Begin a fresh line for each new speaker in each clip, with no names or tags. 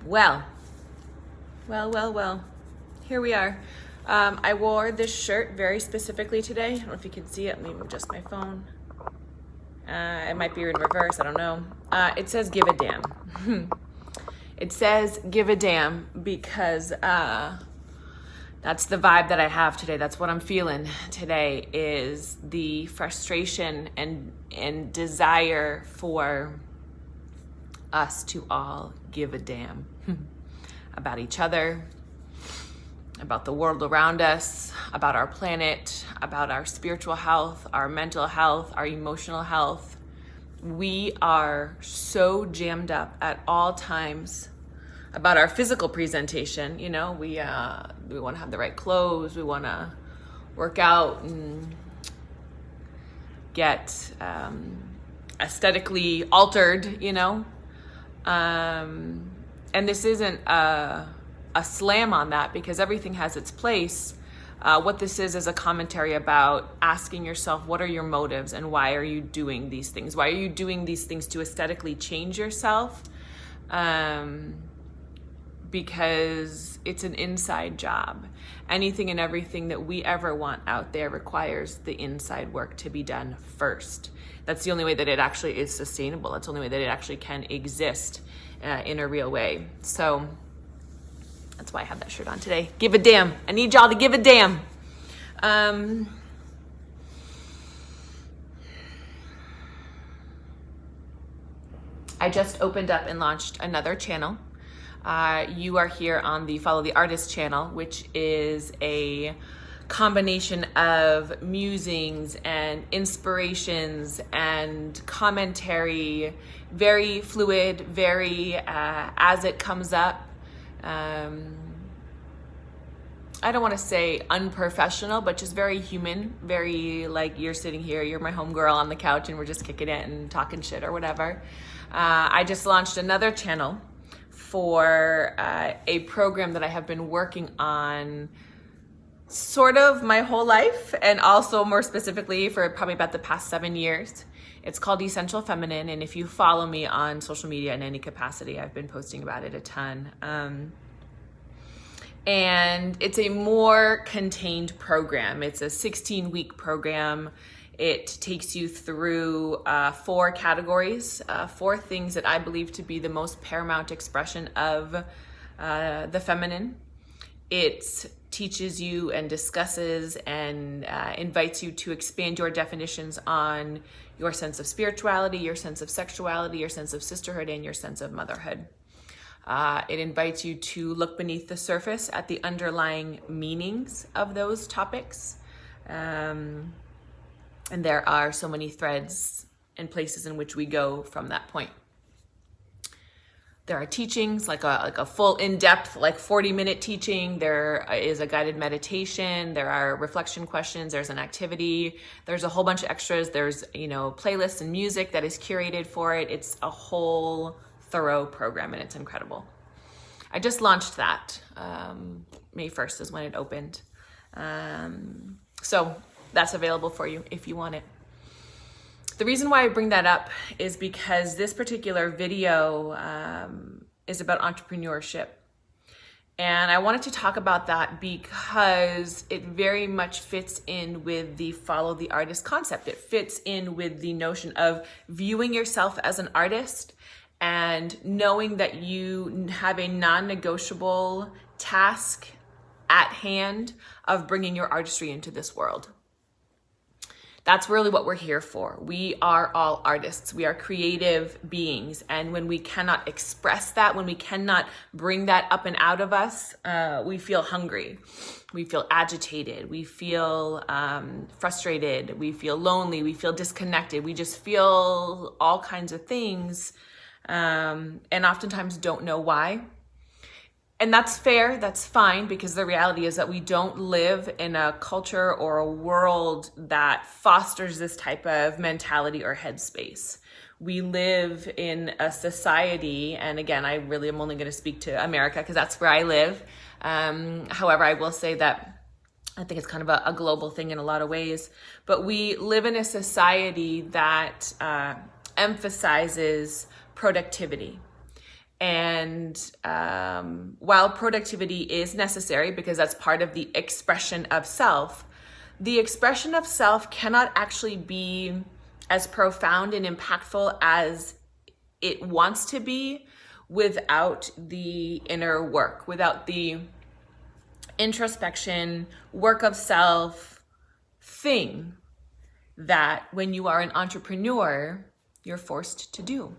Well, here we are. I wore this shirt very specifically today. I don't know if you can see it. Let me adjust my phone. It might be in reverse. I don't know. It says give a damn. It says give a damn because that's the vibe that I have today. That's what I'm feeling today, is the frustration and desire for us to all give a damn about each other, about the world around us, about our planet, about our spiritual health, our mental health, our emotional health. We are so jammed up at all times about our physical presentation. You know, we want to have the right clothes, we want to work out and get aesthetically altered, you know. And this isn't a slam on that, because everything has its place. What this is a commentary about asking yourself, what are your motives and why are you doing these things? Why are you doing these things to aesthetically change yourself? Because it's an inside job. Anything and everything that we ever want out there requires the inside work to be done first. That's the only way that it actually is sustainable. That's the only way that it actually can exist in a real way. So that's why I have that shirt on today. Give a damn. I need y'all to give a damn. I just opened up and launched another channel. You are here on the Follow the Artist channel, which is a combination of musings and inspirations and commentary, very fluid, very as it comes up. I don't want to say unprofessional, but just very human, very like you're sitting here, you're my homegirl on the couch and we're just kicking it and talking shit or whatever. I just launched another channel for a program that I have been working on sort of my whole life, and also more specifically for probably about the past 7 years. It's called Essential Feminine, and if you follow me on social media in any capacity, I've been posting about it a ton. And it's a more contained program. It's a 16-week program. It takes you through 4 categories, 4 things that I believe to be the most paramount expression of the feminine. It teaches you and discusses and invites you to expand your definitions on your sense of spirituality, your sense of sexuality, your sense of sisterhood, and your sense of motherhood. It invites you to look beneath the surface at the underlying meanings of those topics. And there are so many threads and places in which we go from that point. There are teachings, like a full in-depth, like 40-minute teaching. There is a guided meditation. There are reflection questions. There's an activity. There's a whole bunch of extras. There's, playlists and music that is curated for it. It's a whole thorough program, and it's incredible. I just launched that. May 1st is when it opened. So that's available for you if you want it. The reason why I bring that up is because this particular video is about entrepreneurship. And I wanted to talk about that because it very much fits in with the follow the artist concept. It fits in with the notion of viewing yourself as an artist and knowing that you have a non-negotiable task at hand of bringing your artistry into this world. That's really what we're here for. We are all artists. We are creative beings. And when we cannot express that, when we cannot bring that up and out of us, we feel hungry. We feel agitated. We feel frustrated. We feel lonely. We feel disconnected. We just feel all kinds of things, and oftentimes don't know why. And that's fair, that's fine, because the reality is that we don't live in a culture or a world that fosters this type of mentality or headspace. We live in a society, and again, I really am only going to speak to America because that's where I live. However, I will say that I think it's kind of a global thing in a lot of ways, but we live in a society that emphasizes productivity. And while productivity is necessary because that's part of the expression of self, the expression of self cannot actually be as profound and impactful as it wants to be without the inner work, without the introspection, work of self thing that when you are an entrepreneur, you're forced to do.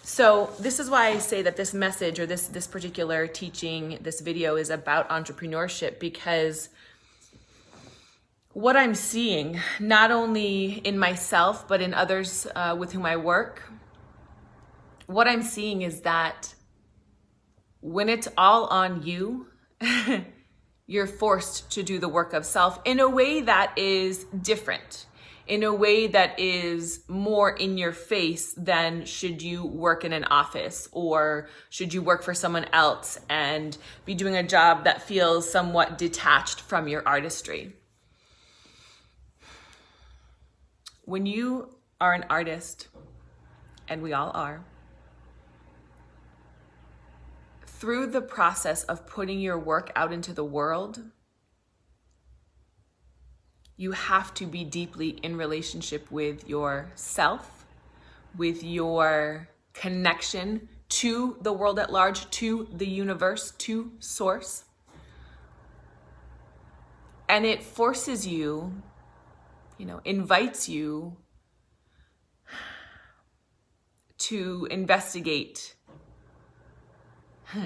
So this is why I say that this message or this particular teaching, this video is about entrepreneurship, because what I'm seeing, not only in myself, but in others with whom I work, what I'm seeing is that when it's all on you, you're forced to do the work of self in a way that is different, in a way that is more in your face than should you work in an office or should you work for someone else and be doing a job that feels somewhat detached from your artistry. When you are an artist, and we all are, through the process of putting your work out into the world, you have to be deeply in relationship with yourself, with your connection to the world at large, to the universe, to source. And it forces you, invites you to investigate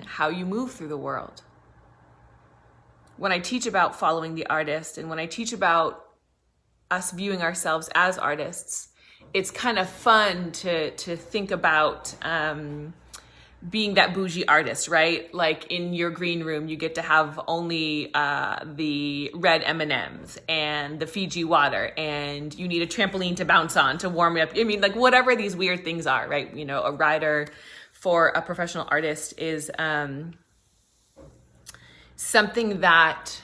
how you move through the world. When I teach about following the artist and when I teach about us viewing ourselves as artists, it's kind of fun to think about being that bougie artist, right? Like in your green room, you get to have only the red M&Ms and the Fiji water, and you need a trampoline to bounce on to warm up. I mean, like whatever these weird things are, right? A rider for a professional artist is something that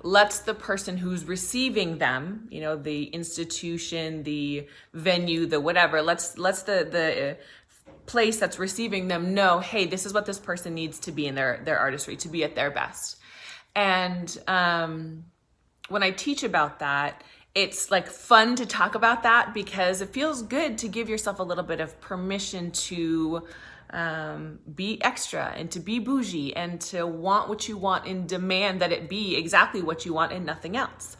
lets the person who's receiving them, the institution, the venue, the whatever, lets the place that's receiving them know, hey, this is what this person needs to be in their artistry, to be at their best. And when I teach about that, it's like fun to talk about that because it feels good to give yourself a little bit of permission to be extra and to be bougie and to want what you want and demand that it be exactly what you want and nothing else.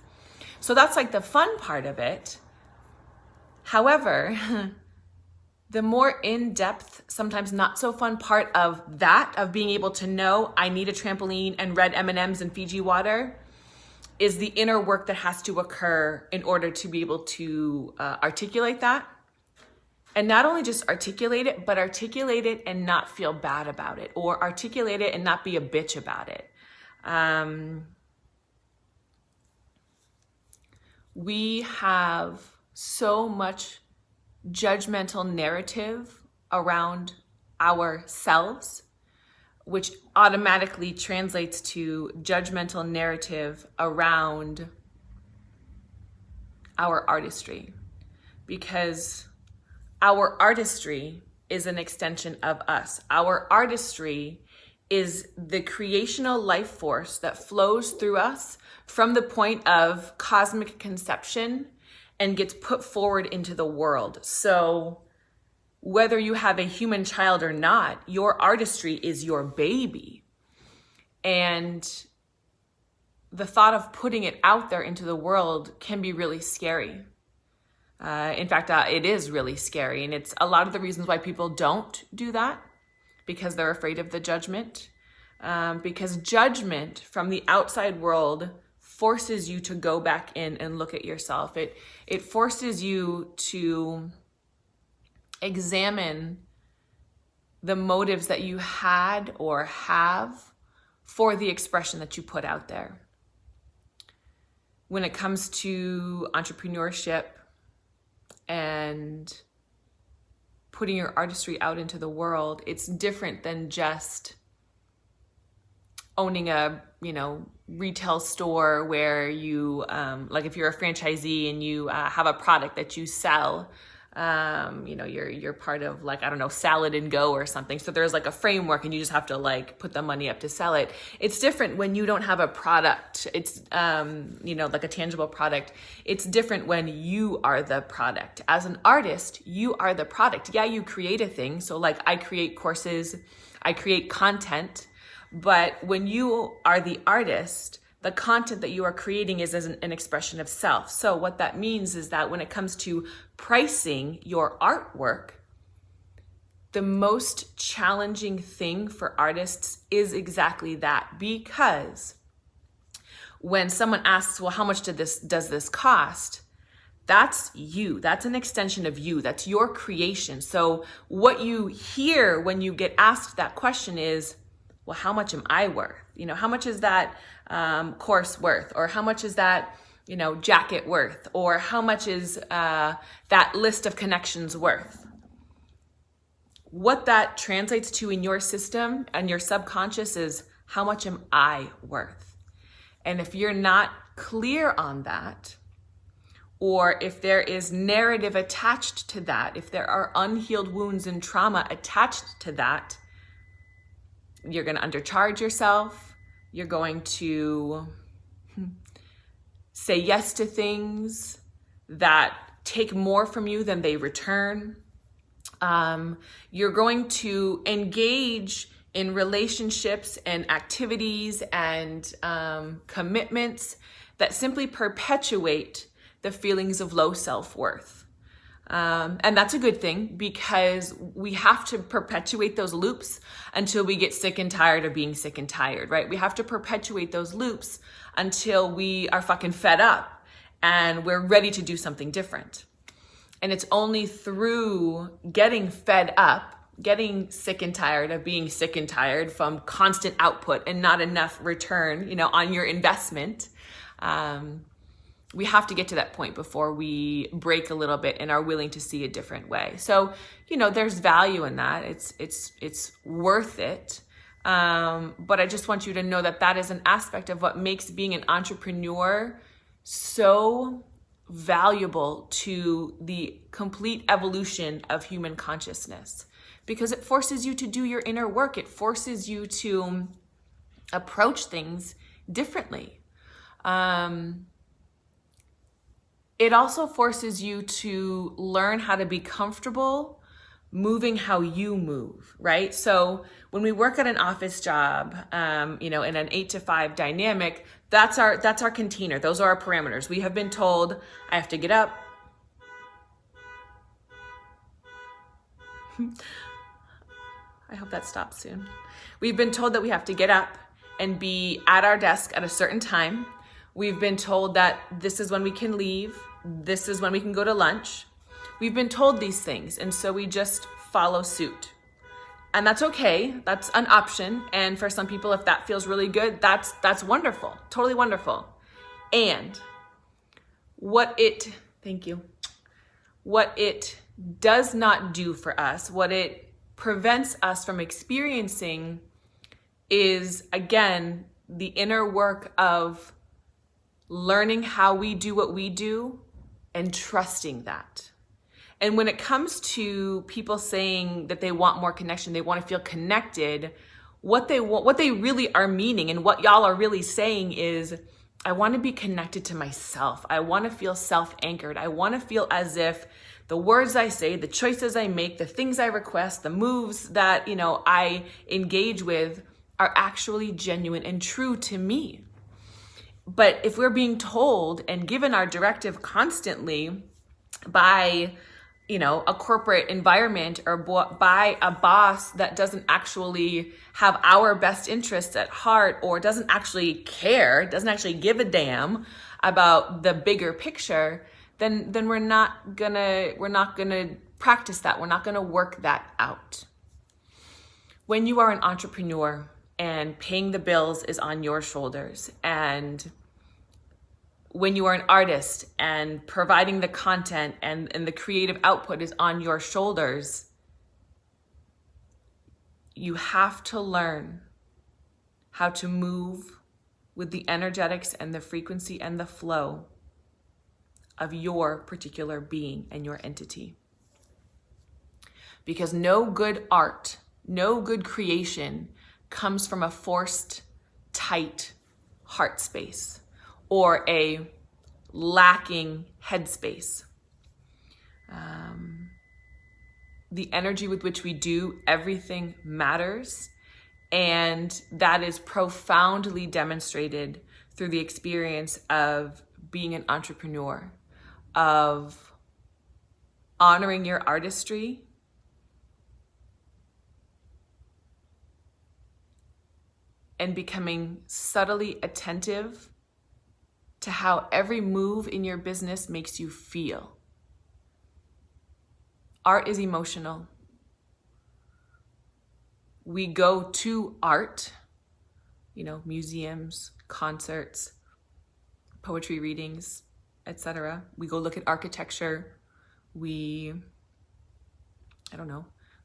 So that's like the fun part of it. However, the more in-depth, sometimes not so fun part of that, of being able to know I need a trampoline and red M&Ms and Fiji water, is the inner work that has to occur in order to be able to articulate that. And not only just articulate it, but articulate it and not feel bad about it, or articulate it and not be a bitch about it. We have so much judgmental narrative around ourselves, which automatically translates to judgmental narrative around our artistry, because our artistry is an extension of us. Our artistry is the creational life force that flows through us from the point of cosmic conception and gets put forward into the world. So whether you have a human child or not, your artistry is your baby. And the thought of putting it out there into the world can be really scary. In fact, it is really scary. And it's a lot of the reasons why people don't do that, because they're afraid of the judgment. Because judgment from the outside world forces you to go back in and look at yourself. It forces you to examine the motives that you had or have for the expression that you put out there. When it comes to entrepreneurship and putting your artistry out into the world, it's different than just owning a, retail store where you, like if you're a franchisee and you have a product that you sell, you're part of like, I don't know, Salad and Go or something. So there's like a framework and you just have to like put the money up to sell it. It's different when you don't have a product. It's, like a tangible product. It's different when you are the product. As an artist, you are the product. Yeah, you create a thing. So like I create courses, I create content, but when you are the artist, the content that you are creating is as an expression of self. So what that means is that when it comes to pricing your artwork, the most challenging thing for artists is exactly that. Because when someone asks, well, how much does this cost? That's you. That's an extension of you. That's your creation. So what you hear when you get asked that question is, well, how much am I worth? How much is that course worth? Or how much is that, jacket worth? Or how much is that list of connections worth? What that translates to in your system and your subconscious is, how much am I worth? And if you're not clear on that, or if there is narrative attached to that, if there are unhealed wounds and trauma attached to that, you're going to undercharge yourself. You're going to say yes to things that take more from you than they return. You're going to engage in relationships and activities and commitments that simply perpetuate the feelings of low self-worth. And that's a good thing, because we have to perpetuate those loops until we get sick and tired of being sick and tired, right? We have to perpetuate those loops until we are fucking fed up and we're ready to do something different. And it's only through getting fed up, getting sick and tired of being sick and tired from constant output and not enough return, on your investment. We have to get to that point before we break a little bit and are willing to see a different way. So, there's value in that. It's worth it. But I just want you to know that that is an aspect of what makes being an entrepreneur so valuable to the complete evolution of human consciousness, because it forces you to do your inner work. It forces you to approach things differently. It also forces you to learn how to be comfortable moving how you move, right? So when we work at an office job, in an 8 to 5 dynamic, that's our container. Those are our parameters. We have been told I have to get up. I hope that stops soon. We've been told that we have to get up and be at our desk at a certain time. We've been told that this is when we can leave. This is when we can go to lunch. We've been told these things, and so we just follow suit. And that's okay. That's an option. And for some people, if that feels really good, that's wonderful. Totally wonderful. And what it does not do for us, what it prevents us from experiencing is, again, the inner work of learning how we do what we do and trusting that. And when it comes to people saying that they want more connection, they want to feel connected, what they really are meaning and what y'all are really saying is, I want to be connected to myself. I want to feel self-anchored. I want to feel as if the words I say, the choices I make, the things I request, the moves that, I engage with are actually genuine and true to me. But if we're being told and given our directive constantly by, a corporate environment or by a boss that doesn't actually have our best interests at heart, or doesn't actually care, doesn't actually give a damn about the bigger picture, then we're not gonna practice that. We're not gonna work that out. When you are an entrepreneur and paying the bills is on your shoulders, and when you are an artist and providing the content and the creative output is on your shoulders, you have to learn how to move with the energetics and the frequency and the flow of your particular being and your entity. because no good art, no good creation comes from a forced, tight heart space or a lacking head space. The energy with which we do everything matters, and that is profoundly demonstrated through the experience of being an entrepreneur, of honoring your artistry, and becoming subtly attentive to how every move in your business makes you feel. Art is emotional. We go to art, museums, concerts, poetry readings, etc. We go look at architecture. We,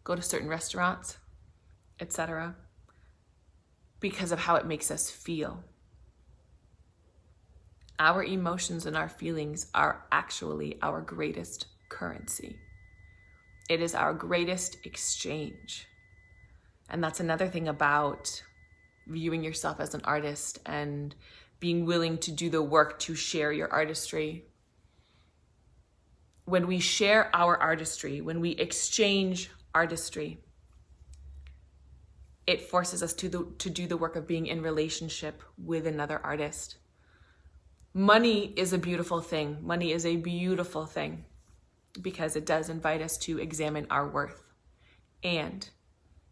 go to certain restaurants, etc. because of how it makes us feel. Our emotions and our feelings are actually our greatest currency. It is our greatest exchange. And that's another thing about viewing yourself as an artist and being willing to do the work to share your artistry. When we share our artistry, when we exchange artistry, it forces us to do the work of being in relationship with another artist. Money is a beautiful thing. Money is a beautiful thing because it does invite us to examine our worth. And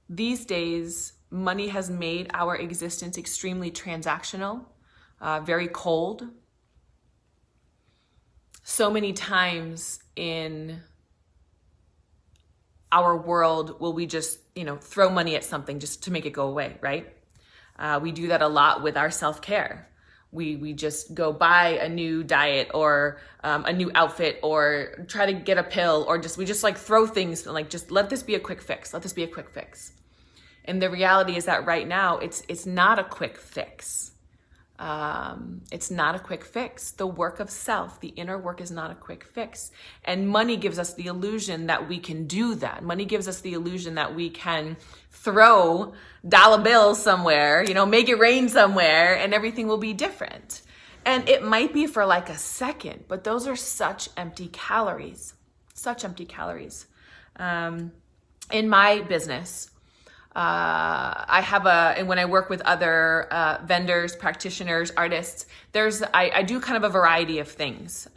these days, money has made our existence extremely transactional, very cold. So many times in our world will we just, throw money at something just to make it go away, right? We do that a lot with our self-care. We just go buy a new diet or a new outfit or try to get a pill or we just throw things just let this be a quick fix. Let this be a quick fix. And the reality is that right now it's not a quick fix. It's not a quick fix. The work of self, the inner work is not a quick fix. And money gives us the illusion that we can do that. Money gives us the illusion that we can throw dollar bills somewhere, make it rain somewhere and everything will be different. And it might be for a second, but those are such empty calories, In my business, I have and when I work with other vendors, practitioners, artists, I do kind of a variety of things.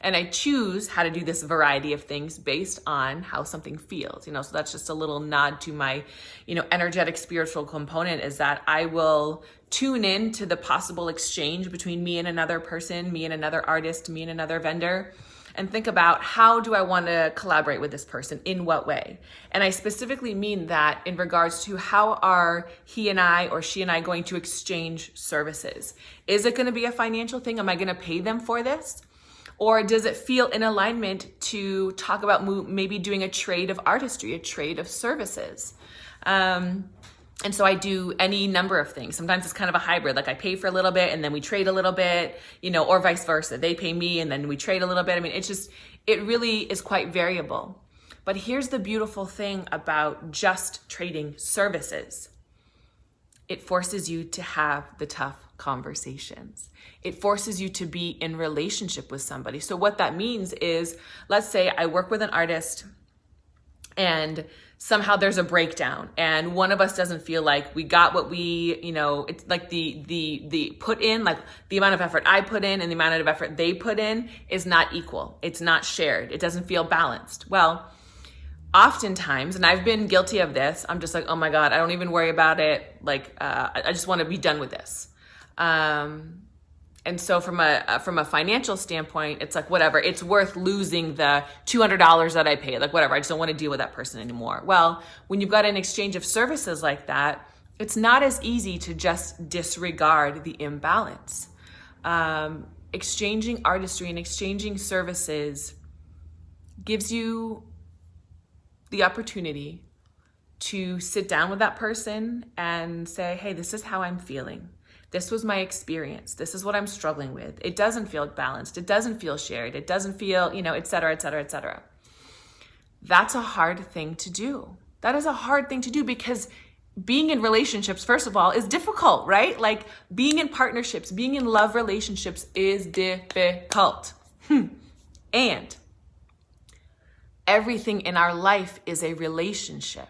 And I choose how to do this variety of things based on how something feels, so that's just a little nod to my, energetic spiritual component is that I will tune in to the possible exchange between me and another person, me and another artist, me and another vendor, and think about how do I want to collaborate with this person, in what way? And I specifically mean that in regards to how are he and I or she and I going to exchange services? Is it going to be a financial thing? Am I going to pay them for this? Or does it feel in alignment to talk about maybe doing a trade of artistry, a trade of services? And so I do any number of things. Sometimes it's kind of a hybrid, I pay for a little bit and then we trade a little bit, or vice versa. They pay me and then we trade a little bit. It really is quite variable. But here's the beautiful thing about just trading services. It forces you to have the tough conversations. It forces you to be in relationship with somebody. So what that means is, let's say I work with an artist and somehow there's a breakdown and one of us doesn't feel like we got what we, it's like the put in, the amount of effort I put in and the amount of effort they put in is not equal. It's not shared. It doesn't feel balanced. Well, oftentimes, and I've been guilty of this, I'm just oh my God, I don't even worry about it. I just want to be done with this. And so from a financial standpoint, it's whatever, it's worth losing the $200 that I paid, whatever, I just don't want to deal with that person anymore. Well, when you've got an exchange of services like that, it's not as easy to just disregard the imbalance. Exchanging artistry and exchanging services gives you the opportunity to sit down with that person and say, hey, this is how I'm feeling. This was my experience. This is what I'm struggling with. It doesn't feel balanced. It doesn't feel shared. It doesn't feel, et cetera, et cetera, et cetera. That's a hard thing to do. That is a hard thing to do because being in relationships, first of all, is difficult, right? Like being in partnerships, being in love relationships is difficult. And everything in our life is a relationship.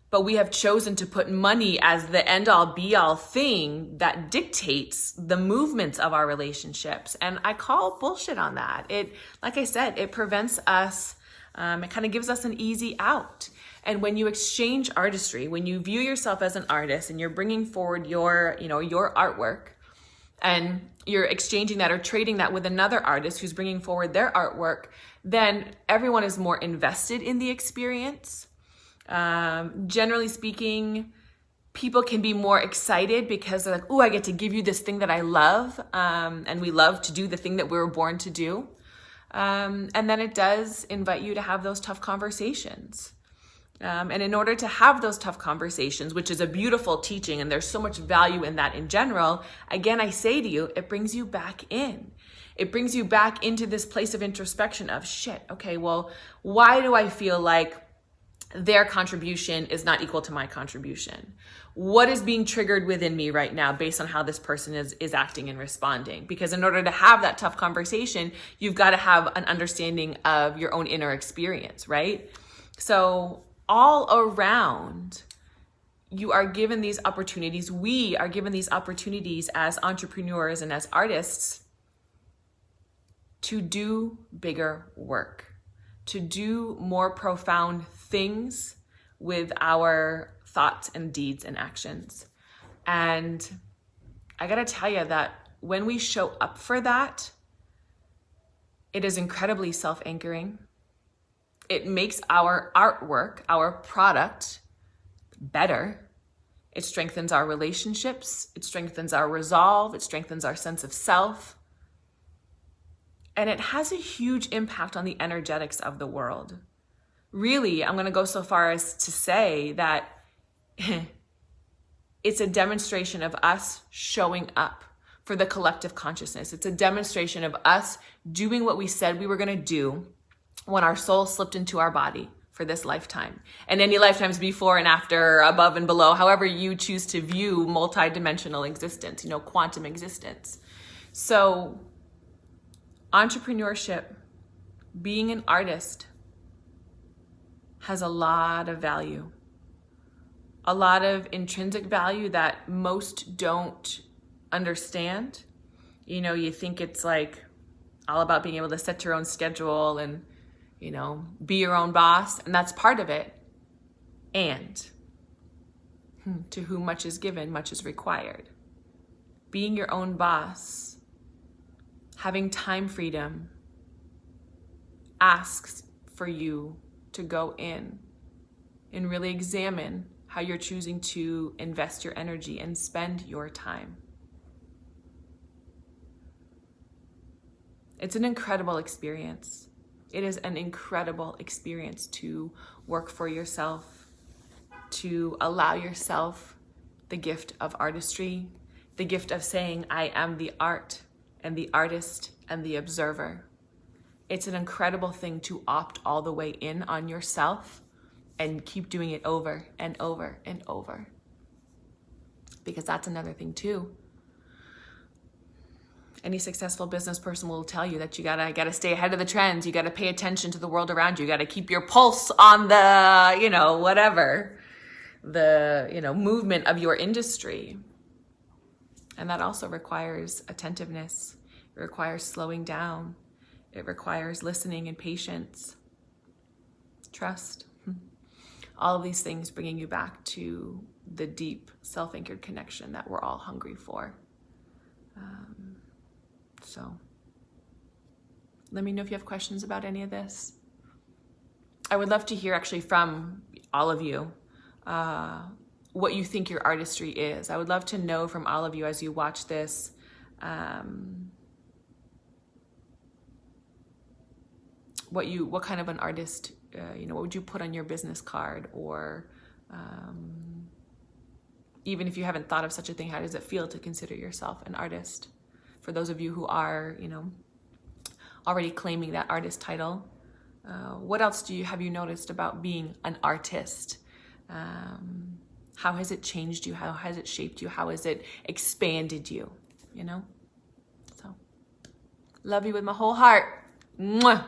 But we have chosen to put money as the end-all be-all thing that dictates the movements of our relationships. And I call bullshit on that. It, like I said, it prevents us, it kind of gives us an easy out. And when you exchange artistry, when you view yourself as an artist and you're bringing forward your artwork, and you're exchanging that or trading that with another artist who's bringing forward their artwork, then everyone is more invested in the experience. Generally speaking, people can be more excited because they're like, oh, I get to give you this thing that I love. And we love to do the thing that we were born to do. And then it does invite you to have those tough conversations. And in order to have those tough conversations, which is a beautiful teaching, and there's so much value in that in general, again, I say to you, it brings you back in. It brings you back into this place of introspection of shit. Okay, well, why do I feel like their contribution is not equal to my contribution? What is being triggered within me right now based on how this person is acting and responding? Because in order to have that tough conversation, you've got to have an understanding of your own inner experience, right? So all around, you are given these opportunities. We are given these opportunities as entrepreneurs and as artists to do bigger work, to do more profound things with our thoughts and deeds and actions. And I gotta tell you that when we show up for that, it is incredibly self-anchoring. It makes our artwork, our product, better. It strengthens our relationships. It strengthens our resolve. It strengthens our sense of self. And it has a huge impact on the energetics of the world. Really, I'm going to go so far as to say that it's a demonstration of us showing up for the collective consciousness. It's a demonstration of us doing what we said we were going to do when our soul slipped into our body for this lifetime, and any lifetimes before and after, above and below, however you choose to view multidimensional existence, quantum existence. So entrepreneurship, being an artist, has a lot of value, a lot of intrinsic value that most don't understand. You think it's like all about being able to set your own schedule and be your own boss, and that's part of it. And to whom much is given, much is required. Being your own boss, having time freedom, asks for you to go in and really examine how you're choosing to invest your energy and spend your time. It's an incredible experience. It is an incredible experience to work for yourself, to allow yourself the gift of artistry, the gift of saying, I am the art and the artist and the observer. It's an incredible thing to opt all the way in on yourself and keep doing it over and over and over. Because that's another thing too. Any successful business person will tell you that you gotta stay ahead of the trends. You gotta pay attention to the world around you. You gotta keep your pulse on the, whatever, the, movement of your industry. And that also requires attentiveness. It requires slowing down. It requires listening and patience, trust. All of these things bringing you back to the deep self-anchored connection that we're all hungry for. So let me know if you have questions about any of this. I would love to hear actually from all of you what you think your artistry is. I would love to know from all of you as you watch this what kind of an artist, what would you put on your business card, or even if you haven't thought of such a thing, how does it feel to consider yourself an artist? For those of you who are, already claiming that artist title, What else have you noticed about being an artist? How has it changed you? How has it shaped you? How has it expanded you? You know? So, love you with my whole heart. Mwah.